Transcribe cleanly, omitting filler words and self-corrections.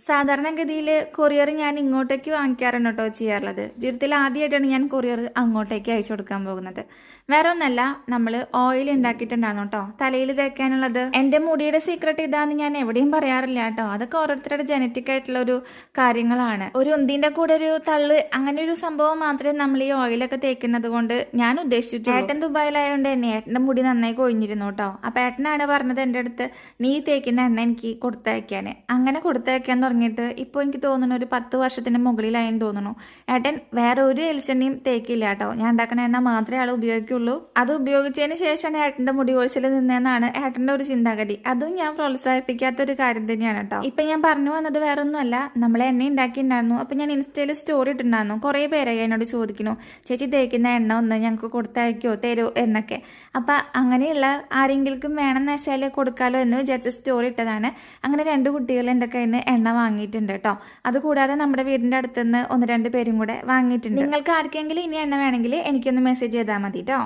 സാധാരണഗതിയിൽ കൊറിയർ ഞാൻ ഇങ്ങോട്ടേക്ക് വാങ്ങിക്കാറാണ് കേട്ടോ ചെയ്യാറുള്ളത്. ജീവിതത്തിൽ ആദ്യമായിട്ടാണ് ഞാൻ കൊറിയർ അങ്ങോട്ടേക്ക് അയച്ചു കൊടുക്കാൻ പോകുന്നത്. വേറെ ഒന്നല്ല, നമ്മൾ ഓയിൽ ഉണ്ടാക്കിയിട്ടുണ്ടായിരുന്നു കേട്ടോ തലയിൽ തേക്കാനുള്ളത്. എൻ്റെ മുടിയുടെ സീക്രട്ട് ഇതാന്ന് ഞാൻ എവിടെയും പറയാറില്ല കേട്ടോ. അതൊക്കെ ഓരോരുത്തരുടെ ജനറ്റിക് ആയിട്ടുള്ള ഒരു കാര്യങ്ങളാണ്. ഒരു ഉന്തിന്റെ കൂടെ ഒരു തള്ള്, അങ്ങനെ ഒരു സംഭവം മാത്രമേ നമ്മൾ ഈ ഓയിലൊക്കെ തേക്കുന്നത് കൊണ്ട് ഞാൻ ഉദ്ദേശിച്ചിട്ടുള്ളൂ. ഏട്ടൻ ദുബായിലായതുകൊണ്ട് തന്നെ ഏട്ടൻ്റെ മുടി നന്നായി കൊഴിഞ്ഞിരുന്നു കേട്ടോ. അപ്പം ഏട്ടനാണ് പറഞ്ഞത് എൻ്റെ അടുത്ത്, നീ തേക്കുന്ന എണ്ണ എനിക്ക് കൊടുത്തയക്കാൻ. അങ്ങനെ കൊടുത്തയക്കാൻ തുടങ്ങിയിട്ട് ഇപ്പോൾ എനിക്ക് തോന്നുന്നു ഒരു 10 വർഷത്തിന് മുകളിലായെന്ന് തോന്നുന്നു. ഏട്ടൻ വേറെ ഒരു എലിച്ചെണ്ണയും തേക്കില്ല കേട്ടോ. ഞാൻ ഉണ്ടാക്കുന്ന എണ്ണ മാത്രമേ ആൾ ഉപയോഗിക്കുള്ളൂ. അത് ഉപയോഗിച്ചതിന് ശേഷമാണ് ഏട്ടൻ്റെ മുടി കൊഴിച്ചിൽ നിന്നതെന്നാണ് ഏട്ടൻ്റെ ഒരു ചിന്താഗതി. അതും ഞാൻ പ്രോത്സാഹിപ്പിക്കാത്ത ഒരു കാര്യം തന്നെയാണ് കേട്ടോ. ഇപ്പം ഞാൻ പറഞ്ഞു വന്നത് വേറെ ഒന്നുമല്ല, നമ്മൾ എണ്ണ ഉണ്ടാക്കിയിട്ടുണ്ടായിരുന്നു. അപ്പം ഞാൻ ഇൻസ്റ്റയിൽ സ്റ്റോറി ഇട്ടിട്ടുണ്ടായിരുന്നു. കുറേ പേരായി എന്നോട് ചോദിക്കുന്നു, ചേച്ചി തേക്കുന്ന എണ്ണ ഒന്ന് ഞങ്ങൾക്ക് കൊടുത്തയക്കോ തരുമോ എന്നൊക്കെ. അപ്പം അങ്ങനെയുള്ള ആരെങ്കിലും വേണമെന്ന് വെച്ചാൽ കൊടുക്കാമല്ലോ എന്ന് വിചാരിച്ച സ്റ്റോറി ഇട്ടതാണ്. അങ്ങനെ 2 കുട്ടികൾ എൻ്റെ കയ്യിൽ നിന്ന് എണ്ണ വാങ്ങിയിട്ടുണ്ട് കേട്ടോ. അതുകൂടാതെ നമ്മുടെ വീടിൻ്റെ അടുത്തുനിന്ന് 1-2 പേരും കൂടെ വാങ്ങിയിട്ടുണ്ട്. നിങ്ങൾക്ക് ആർക്കെങ്കിലും ഇനി എണ്ണ വേണമെങ്കിൽ എനിക്കൊന്ന് മെസ്സേജ് ചെയ്താൽ മതി കേട്ടോ.